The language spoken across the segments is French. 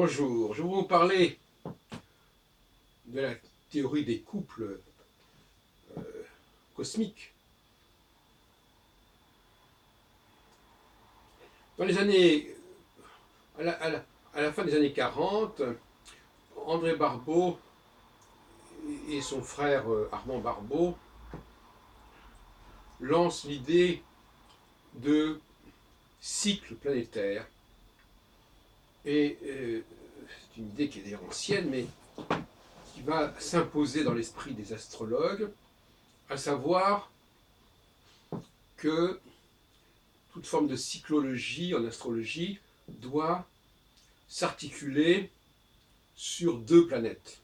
Bonjour, je vais vous parler de la théorie des couples cosmiques. Dans les années, à la fin des années 40, André Barbeau et son frère Armand Barbeau lancent l'idée de cycle planétaire. Et c'est une idée qui est d'ailleurs ancienne, mais qui va s'imposer dans l'esprit des astrologues, à savoir que toute forme de cyclologie en astrologie doit s'articuler sur deux planètes.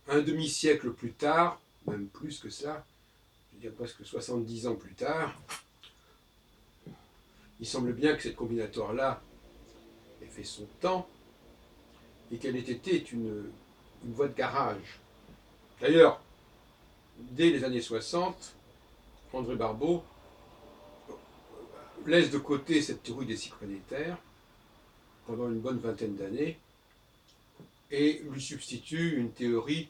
Un demi-siècle plus tard, même plus que ça, je veux dire presque 70 ans plus tard, il semble bien que cette combinatoire-là ait fait son temps et qu'elle ait été une voie de garage. D'ailleurs, dès les années 60, André Barbeau laisse de côté cette théorie des cycles planétaires pendant une bonne vingtaine d'années et lui substitue une théorie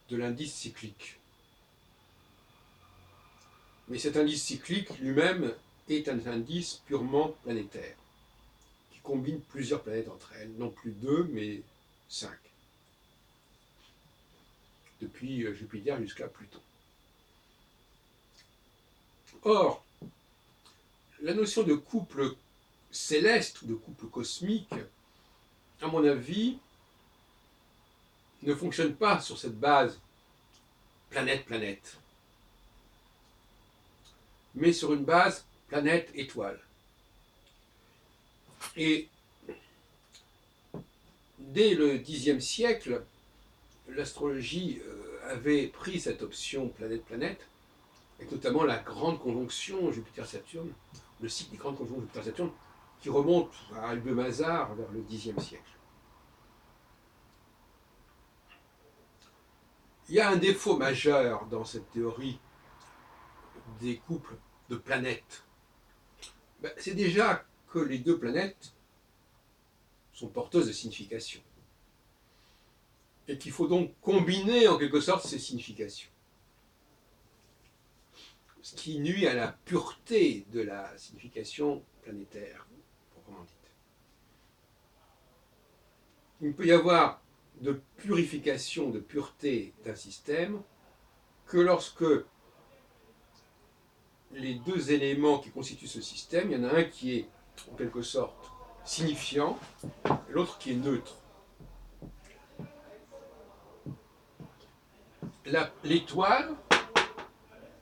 de l'indice cyclique. Mais cet indice cyclique lui-même est un indice purement planétaire, qui combine plusieurs planètes entre elles, non plus deux, mais 5. Depuis Jupiter jusqu'à Pluton. Or, la notion de couple céleste ou de couple cosmique, à mon avis, ne fonctionne pas sur cette base planète-planète, mais sur une base planète-étoile. Et dès le Xe siècle, l'astrologie avait pris cette option planète-planète, avec notamment la grande conjonction Jupiter-Saturne, le cycle des grandes conjonctions Jupiter-Saturne, qui remonte à Albe-Mazar vers le Xe siècle. Il y a un défaut majeur dans cette théorie des couples de planètes. C'est déjà que les deux planètes sont porteuses de signification. Et qu'il faut donc combiner en quelque sorte ces significations. Ce qui nuit à la pureté de la signification planétaire, proprement dite. Il ne peut y avoir de purification, de pureté d'un système que lorsque les deux éléments qui constituent ce système, il y en a un qui est en quelque sorte signifiant et l'autre qui est neutre. L'étoile,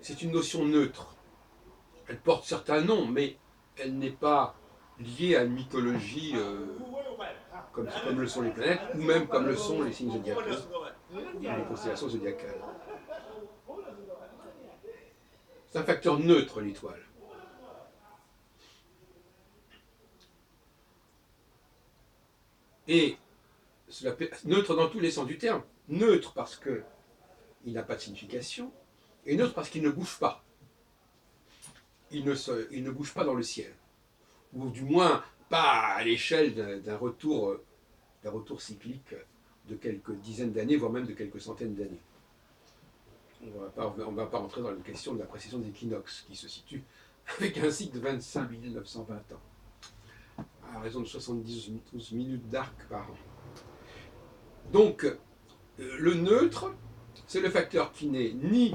c'est une notion neutre. Elle porte certains noms, mais elle n'est pas liée à une mythologie comme le sont les planètes, ou même comme le sont les signes zodiacaux, les constellations zodiacales. C'est un facteur neutre, l'étoile. Et neutre dans tous les sens du terme. Neutre parce qu'il n'a pas de signification, et neutre parce qu'il ne bouge pas. Il ne bouge pas dans le ciel. Ou du moins pas à l'échelle d'un retour cyclique de quelques dizaines d'années, voire même de quelques centaines d'années. On ne va pas rentrer dans la question de la précision des équinoxes, qui se situe avec un cycle de 25 920 ans, à raison de 72 minutes d'arc par an. Donc, le neutre, c'est le facteur qui n'est ni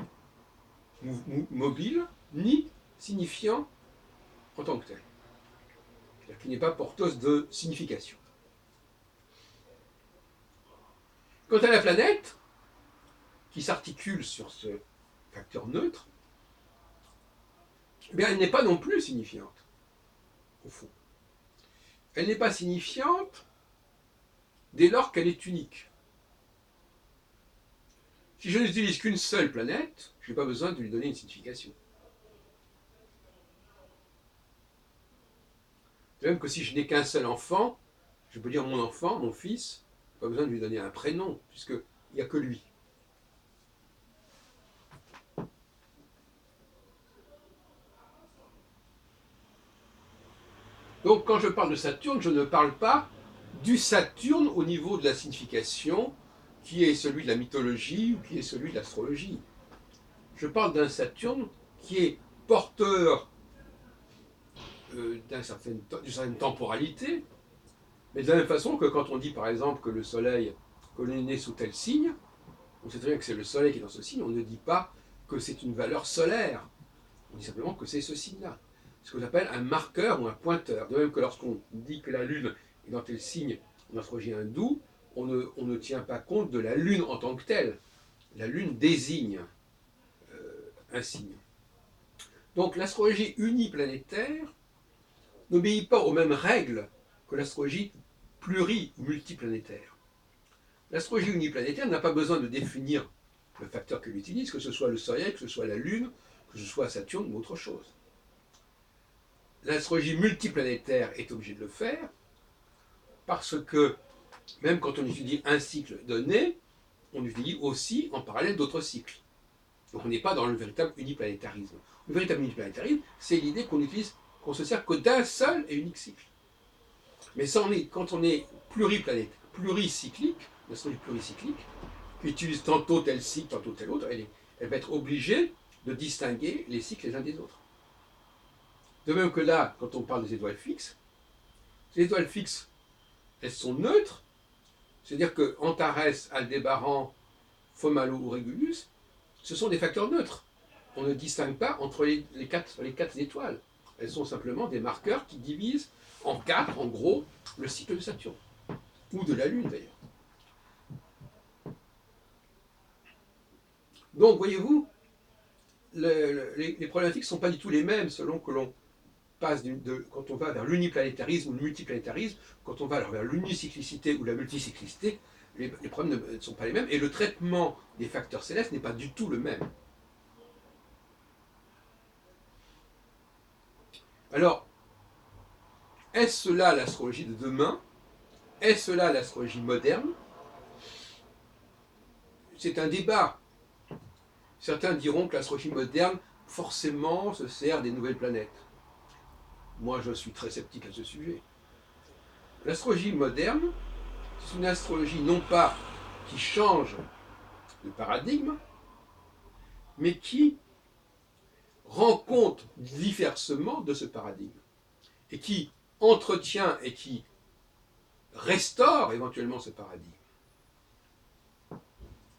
mobile, ni signifiant en tant que tel. C'est-à-dire qui n'est pas porteuse de signification. Quant à la planète, qui s'articule sur ce facteur neutre, eh bien, elle n'est pas non plus signifiante, au fond. Elle n'est pas signifiante dès lors qu'elle est unique. Si je n'utilise qu'une seule planète, je n'ai pas besoin de lui donner une signification. De même que si je n'ai qu'un seul enfant, je peux dire mon enfant, mon fils, je n'ai pas besoin de lui donner un prénom, puisqu'il n'y a que lui. Donc quand je parle de Saturne, je ne parle pas du Saturne au niveau de la signification, qui est celui de la mythologie ou qui est celui de l'astrologie. Je parle d'un Saturne qui est porteur d'une certaine temporalité, mais de la même façon que quand on dit par exemple que le Soleil, qu'on est né sous tel signe, on sait très bien que c'est le Soleil qui est dans ce signe, on ne dit pas que c'est une valeur solaire, on dit simplement que c'est ce signe-là. Ce qu'on appelle un marqueur ou un pointeur. De même que lorsqu'on dit que la Lune est dans tel signe en astrologie hindoue, on ne tient pas compte de la Lune en tant que telle. La Lune désigne un signe. Donc l'astrologie uniplanétaire n'obéit pas aux mêmes règles que l'astrologie pluri- ou multiplanétaire. L'astrologie uniplanétaire n'a pas besoin de définir le facteur qu'elle utilise, que ce soit le Soleil, que ce soit la Lune, que ce soit Saturne ou autre chose. L'astrologie multiplanétaire est obligée de le faire parce que même quand on étudie un cycle donné, on étudie aussi en parallèle d'autres cycles. Donc on n'est pas dans le véritable uniplanétarisme. Le véritable uniplanétarisme, c'est l'idée qu'on se sert que d'un seul et unique cycle. Mais ça, quand on est pluriplanétaire, pluricyclique, l'astrologie pluricyclique, qui utilise tantôt tel cycle, tantôt tel autre, elle va être obligée de distinguer les cycles les uns des autres. De même que là, quand on parle des étoiles fixes, les étoiles fixes, elles sont neutres, c'est-à-dire que Antares, Aldébaran, Fomalhaut ou Régulus, ce sont des facteurs neutres. On ne distingue pas entre les quatre étoiles. Elles sont simplement des marqueurs qui divisent en quatre, en gros, le cycle de Saturne. Ou de la Lune, d'ailleurs. Donc, voyez-vous, les problématiques ne sont pas du tout les mêmes selon que l'on passe quand on va vers l'uniplanétarisme ou le multiplanétarisme, quand on va vers l'unicyclicité ou la multicyclicité, les problèmes ne sont pas les mêmes et le traitement des facteurs célestes n'est pas du tout le même. Alors, est-ce cela l'astrologie de demain? Est-ce cela l'astrologie moderne? C'est un débat. Certains diront que l'astrologie moderne, forcément, se sert des nouvelles planètes. Moi, je suis très sceptique à ce sujet. L'astrologie moderne, c'est une astrologie non pas qui change de paradigme, mais qui rend compte diversement de ce paradigme, et qui entretient et qui restaure éventuellement ce paradigme.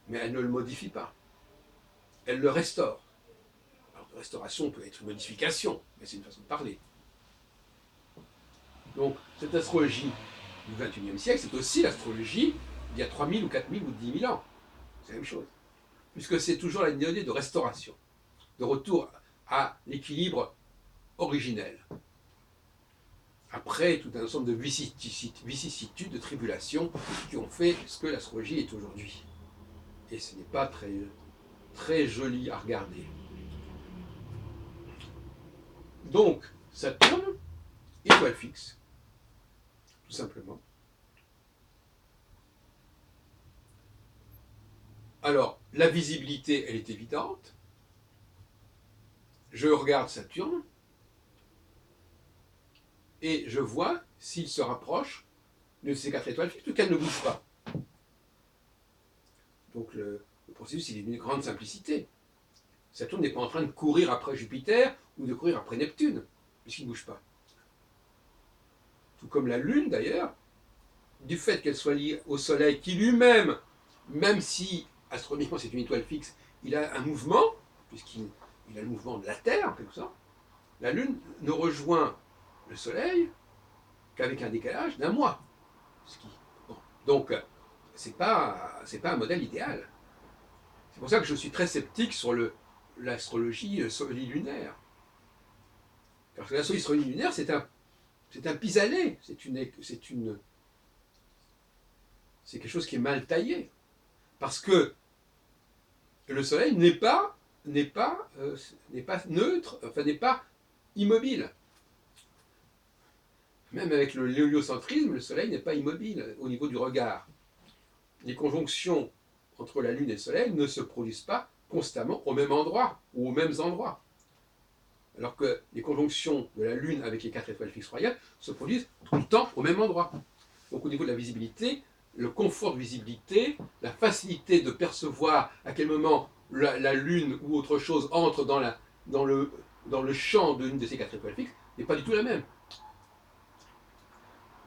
Mais elle ne le modifie pas. Elle le restaure. Alors, la restauration peut être une modification, mais c'est une façon de parler. Donc, cette astrologie du XXIe siècle, c'est aussi l'astrologie d'il y a 3000 ou 4000 ou 10 000 ans. C'est la même chose. Puisque c'est toujours la idée de restauration, de retour à l'équilibre originel. Après tout un ensemble de vicissitudes, de tribulations qui ont fait ce que l'astrologie est aujourd'hui. Et ce n'est pas très, très joli à regarder. Donc, Saturne, étoile fixe, tout simplement. Alors, la visibilité, elle est évidente. Je regarde Saturne et je vois s'il se rapproche de ces quatre étoiles fixes, qu'elles ne bougent pas. Donc, le processus, il est d'une grande simplicité. Saturne n'est pas en train de courir après Jupiter ou de courir après Neptune, puisqu'il ne bouge pas. Tout comme la Lune, d'ailleurs, du fait qu'elle soit liée au Soleil, qui lui-même, même si astronomiquement c'est une étoile fixe, il a un mouvement, puisqu'il a le mouvement de la Terre, en quelque sorte, la Lune ne rejoint le Soleil qu'avec un décalage d'un mois. Bon. Donc, c'est pas un modèle idéal. C'est pour ça que je suis très sceptique sur l'astrologie solilunaire. Parce que l'astrologie solilunaire, c'est un pis-aller, c'est quelque chose qui est mal taillé. Parce que le Soleil n'est pas neutre, enfin n'est pas immobile. Même avec l'héliocentrisme, le Soleil n'est pas immobile au niveau du regard. Les conjonctions entre la Lune et le Soleil ne se produisent pas constamment au même endroit ou aux mêmes endroits. Alors que les conjonctions de la Lune avec les 4 étoiles fixes royales se produisent tout le temps au même endroit. Donc au niveau de la visibilité, le confort de visibilité, la facilité de percevoir à quel moment la Lune ou autre chose entre dans le champ d'une de ces 4 étoiles fixes n'est pas du tout la même.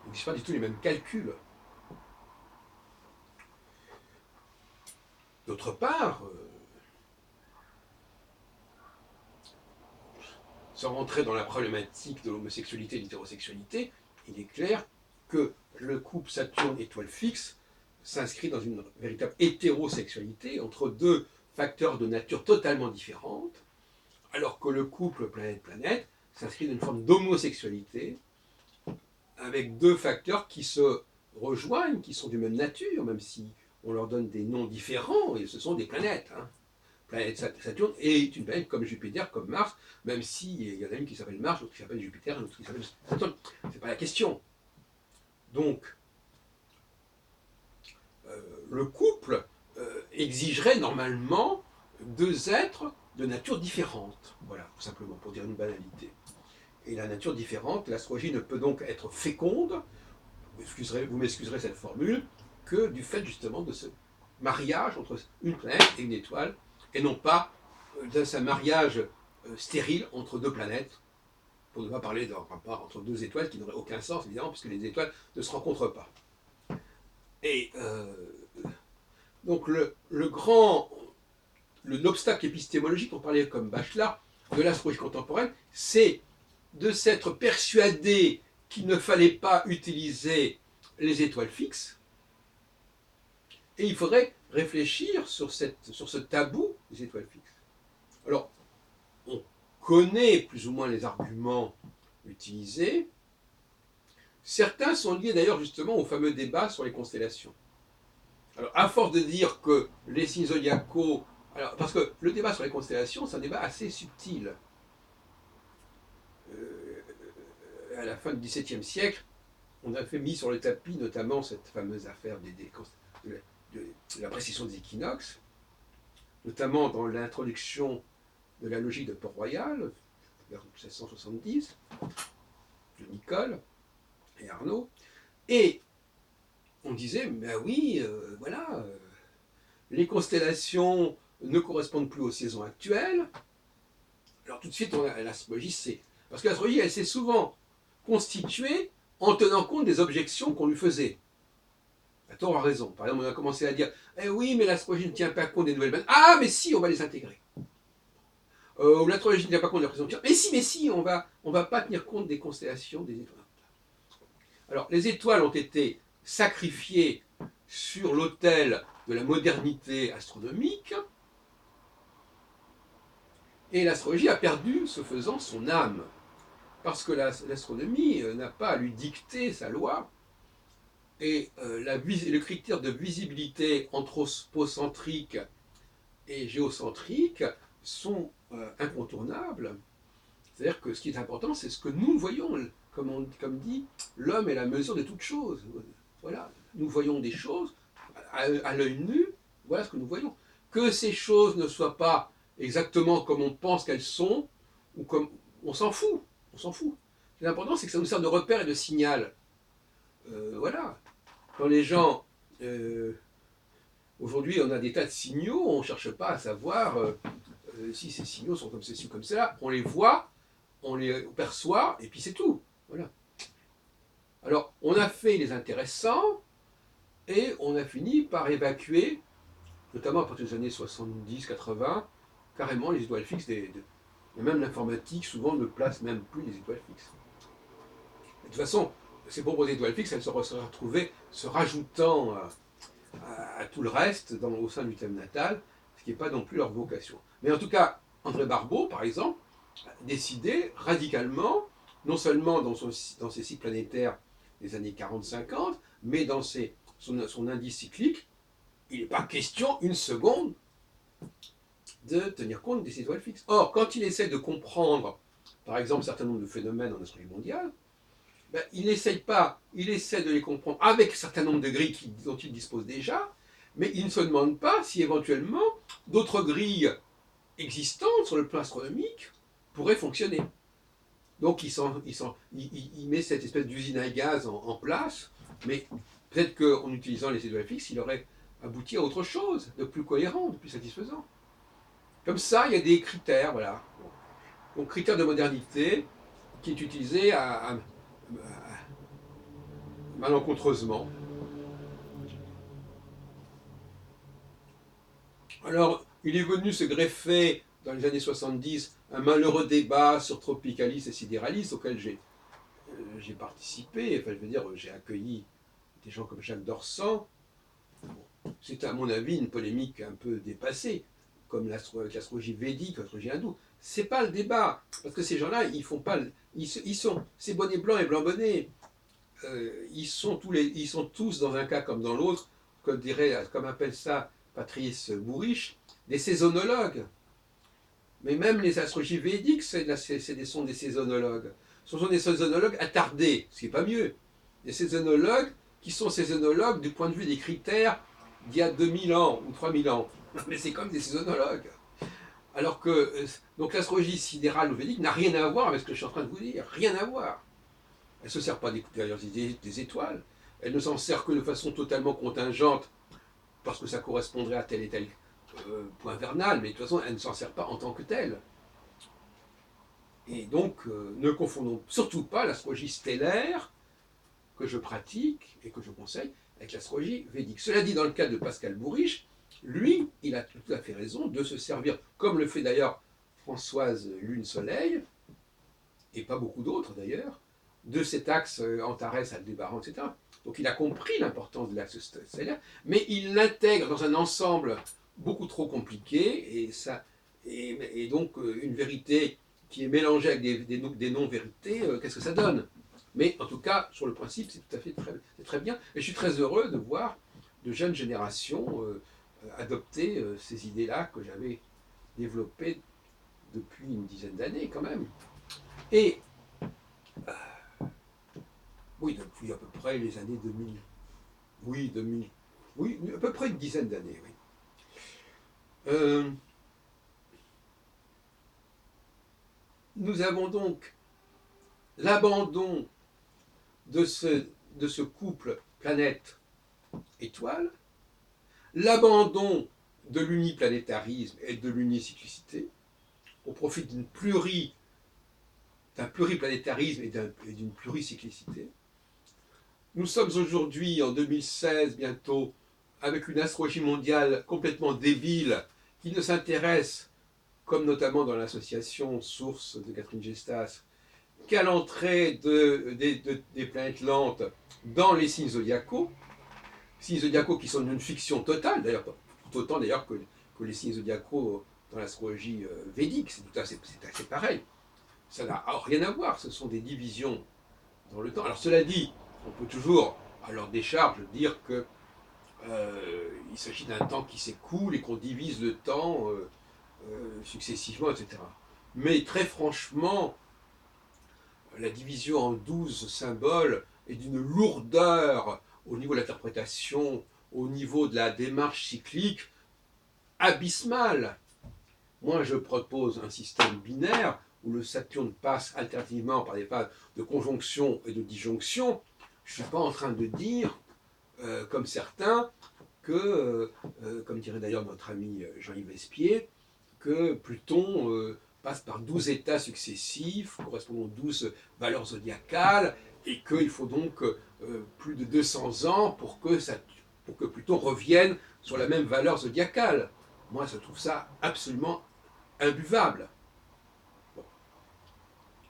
Il n'existe pas du tout les mêmes calculs. D'autre part, sans rentrer dans la problématique de l'homosexualité et de l'hétérosexualité, il est clair que le couple Saturne-étoile fixe s'inscrit dans une véritable hétérosexualité entre deux facteurs de nature totalement différentes, alors que le couple planète-planète s'inscrit dans une forme d'homosexualité avec deux facteurs qui se rejoignent, qui sont de même nature, même si on leur donne des noms différents, et ce sont des planètes. Planète Saturne est une planète comme Jupiter, comme Mars, même s'il y en a une qui s'appelle Mars, l'autre qui s'appelle Jupiter, l'autre qui s'appelle Saturne. C'est pas la question. Donc, le couple exigerait normalement deux êtres de nature différente. Voilà, tout simplement, pour dire une banalité. Et la nature différente, l'astrologie ne peut donc être féconde, vous m'excuserez cette formule, que du fait justement de ce mariage entre une planète et une étoile, et non pas d'un mariage stérile entre deux planètes, pour ne pas parler d'un rapport entre deux étoiles qui n'aurait aucun sens, évidemment, puisque les étoiles ne se rencontrent pas. Et donc l'obstacle épistémologique, pour parler comme Bachelard, de l'astrologie contemporaine, c'est de s'être persuadé qu'il ne fallait pas utiliser les étoiles fixes, et il faudrait réfléchir sur ce tabou des étoiles fixes. Alors, on connaît plus ou moins les arguments utilisés. Certains sont liés d'ailleurs justement au fameux débat sur les constellations. Alors, à force de dire que les signes zodiacaux... Alors, parce que le débat sur les constellations, c'est un débat assez subtil. À la fin du XVIIe siècle, on a fait mis sur le tapis notamment cette fameuse affaire de la précision des équinoxes, notamment dans l'introduction de la logique de Port-Royal, vers 1670, de Nicole et Arnaud, et on disait, ben oui, voilà, les constellations ne correspondent plus aux saisons actuelles. Alors tout de suite, l'astrologie sait. Parce que l'astrologie, elle s'est souvent constituée en tenant compte des objections qu'on lui faisait. À tort ou à raison. Par exemple, on a commencé à dire, eh oui, mais l'astrologie ne tient pas compte des nouvelles bandes. Ah, mais si, on va les intégrer. Ou l'astrologie ne tient pas compte de la présence. Mais si, on va pas tenir compte des constellations, des étoiles. Alors, les étoiles ont été sacrifiées sur l'autel de la modernité astronomique, et l'astrologie a perdu, ce faisant, son âme. Parce que l'astronomie n'a pas à lui dicter sa loi, et le critère de visibilité anthropocentrique et géocentrique sont incontournables. C'est-à-dire que ce qui est important, c'est ce que nous voyons. Comme dit, l'homme est la mesure de toute chose. Voilà, nous voyons des choses à l'œil nu, voilà ce que nous voyons. Que ces choses ne soient pas exactement comme on pense qu'elles sont, ou comme on s'en fout. On s'en fout. L'important, c'est que ça nous sert de repère et de signal. Voilà. Quand les gens... aujourd'hui, on a des tas de signaux, on ne cherche pas à savoir si ces signaux sont comme ceci ou comme cela. On les voit, on les perçoit, et puis c'est tout. Voilà. Alors, on a fait les intéressants, et on a fini par évacuer, notamment à partir des années 70-80, carrément les étoiles fixes. Même l'informatique, souvent, ne place même plus les étoiles fixes. De toute façon, ces pauvres étoiles fixes, elles se retrouvaient se rajoutant à tout le reste au sein du thème natal, ce qui n'est pas non plus leur vocation. Mais en tout cas, André Barbeau, par exemple, a décidé radicalement, non seulement dans ses cycles planétaires des années 40-50, mais dans son indice cyclique, il n'est pas question une seconde de tenir compte des étoiles fixes. Or, quand il essaie de comprendre, par exemple, un certain nombre de phénomènes en astrologie mondiale, ben, il essaie de les comprendre avec un certain nombre de grilles dont il dispose déjà, mais il ne se demande pas si éventuellement d'autres grilles existantes sur le plan astronomique pourrait fonctionner. Donc il met cette espèce d'usine à gaz en place, mais peut-être qu'en utilisant les étoiles fixes, il aurait abouti à autre chose, de plus cohérent, de plus satisfaisant. Comme ça, il y a des critères, voilà. Donc critères de modernité qui est utilisé malencontreusement. Alors, il est venu se greffer dans les années 70 un malheureux débat sur tropicalistes et sidéralistes auquel j'ai participé, enfin je veux dire, j'ai accueilli des gens comme Jacques Dorsan. C'est à mon avis une polémique un peu dépassée, comme l'astrologie védique, l'astrologie hindoue. C'est pas le débat, parce que ces gens-là, ils font pas, ils sont, ces bonnets blancs et blancs bonnets, ils sont tous dans un cas comme dans l'autre, comme appelle ça Patrice Bourriche, des saisonnologues. Mais même les astrologies védiques sont des saisonnologues. Ce sont des saisonnologues attardés, ce qui n'est pas mieux. Des saisonnologues qui sont saisonnologues du point de vue des critères d'il y a 2000 ans ou 3000 ans. Mais c'est comme des saisonnologues. Alors que donc l'astrologie sidérale ou védique n'a rien à voir avec ce que je suis en train de vous dire. Rien à voir. Elle ne se sert pas des étoiles. Elle ne s'en sert que de façon totalement contingente parce que ça correspondrait à tel et tel point vernal, mais de toute façon, elle ne s'en sert pas en tant que telle. Et donc, ne confondons surtout pas l'astrologie stellaire que je pratique et que je conseille avec l'astrologie védique. Cela dit, dans le cas de Pascal Bourriche, lui, il a tout à fait raison de se servir, comme le fait d'ailleurs Françoise Lune-Soleil, et pas beaucoup d'autres d'ailleurs, de cet axe Antares, Aldébaran, etc. Donc il a compris l'importance de l'axe stellaire, mais il l'intègre dans un ensemble beaucoup trop compliqué, et donc une vérité qui est mélangée avec des non-vérités, qu'est-ce que ça donne? Mais en tout cas, sur le principe, c'est tout à fait très bien. Et je suis très heureux de voir de jeunes générations adopter ces idées-là que j'avais développées depuis une dizaine d'années quand même. Et oui, depuis à peu près les années 2000. Oui, 2000. Oui, à peu près une dizaine d'années, oui. Nous avons donc l'abandon de ce couple planète-étoile, l'abandon de l'uniplanétarisme et de l'unicyclicité au profit d'un pluriplanétarisme et d'une pluricyclicité. Nous sommes aujourd'hui en 2016 bientôt avec une astrologie mondiale complètement débile qui ne s'intéresse, comme notamment dans l'association Source de Catherine Gestas, qu'à l'entrée des planètes lentes dans les signes zodiacaux qui sont une fiction totale, d'ailleurs tout autant d'ailleurs que les signes zodiacaux dans l'astrologie védique, c'est assez pareil. Ça n'a rien à voir, ce sont des divisions dans le temps. Alors cela dit, on peut toujours, à leur décharge, dire que il s'agit d'un temps qui s'écoule et qu'on divise le temps successivement, etc. Mais très franchement, la division en 12 symboles est d'une lourdeur au niveau de l'interprétation, au niveau de la démarche cyclique, abyssale. Moi, je propose un système binaire où le Saturne passe alternativement par des phases de conjonction et de disjonction. Je ne suis pas en train de dire, comme certains, que, comme dirait d'ailleurs notre ami Jean-Yves Espier, que Pluton passe par 12 états successifs, correspondant aux 12 valeurs zodiacales, et qu'il faut donc plus de 200 ans pour que Pluton revienne sur la même valeur zodiacale. Moi, je trouve ça absolument imbuvable. Bon.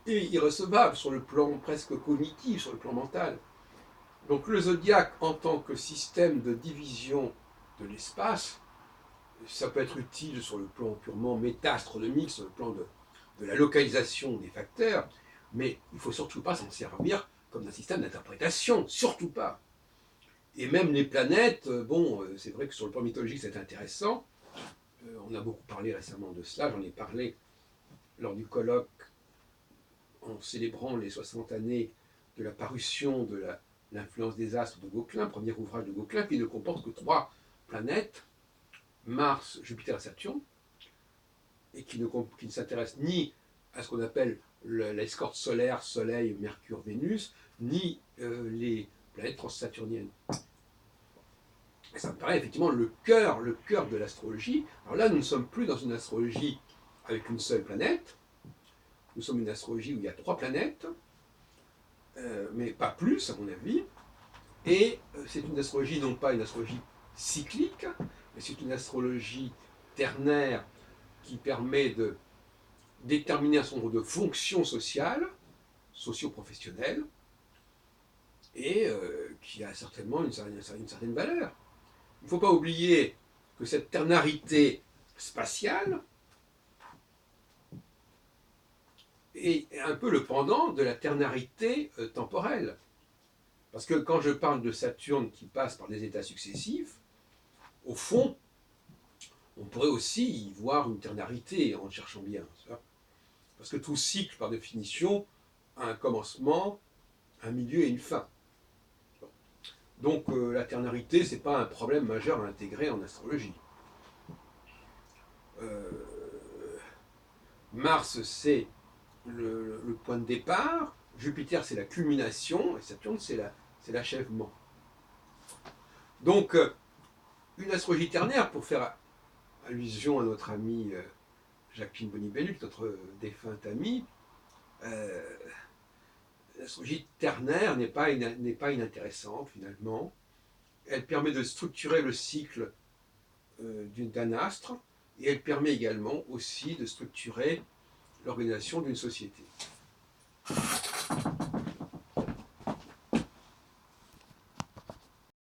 Et irrecevable sur le plan presque cognitif, sur le plan mental. Donc le zodiaque en tant que système de division de l'espace, ça peut être utile sur le plan purement méta-astronomique, sur le plan de la localisation des facteurs, mais il ne faut surtout pas s'en servir comme d'un système d'interprétation, surtout pas. Et même les planètes, bon, c'est vrai que sur le plan mythologique c'est intéressant, on a beaucoup parlé récemment de cela, j'en ai parlé lors du colloque en célébrant les 60 années de la parution de l'influence des astres de Gauquelin, premier ouvrage de Gauquelin, qui ne comporte que 3 planètes, Mars, Jupiter et Saturne, et qui ne s'intéresse ni à ce qu'on appelle l'escorte solaire, Soleil, Mercure, Vénus, ni les planètes transsaturniennes. Et ça me paraît effectivement le cœur de l'astrologie. Alors là, nous ne sommes plus dans une astrologie avec une seule planète. Nous sommes une astrologie où il y a 3 planètes, mais pas plus, à mon avis. Et c'est une astrologie, non pas une astrologie cyclique, mais c'est une astrologie ternaire qui permet de déterminer un certain nombre de fonctions sociales, socio-professionnelles, et qui a certainement une certaine valeur. Il ne faut pas oublier que cette ternarité spatiale est un peu le pendant de la ternarité temporelle. Parce que quand je parle de Saturne qui passe par des états successifs, au fond, on pourrait aussi y voir une ternarité en cherchant bien. Parce que tout cycle, par définition, a un commencement, un milieu et une fin. Donc la ternarité, ce n'est pas un problème majeur à intégrer en astrologie. Mars, c'est le point de départ, Jupiter, c'est la culmination, et Saturne, c'est l'achèvement. Donc, une astrologie ternaire, pour faire allusion à notre ami Jacqueline Bonny-Belluc, notre défunte amie, l'astrologie ternaire n'est pas inintéressante, finalement. Elle permet de structurer le cycle d'un astre, et elle permet également aussi de structurer l'organisation d'une société.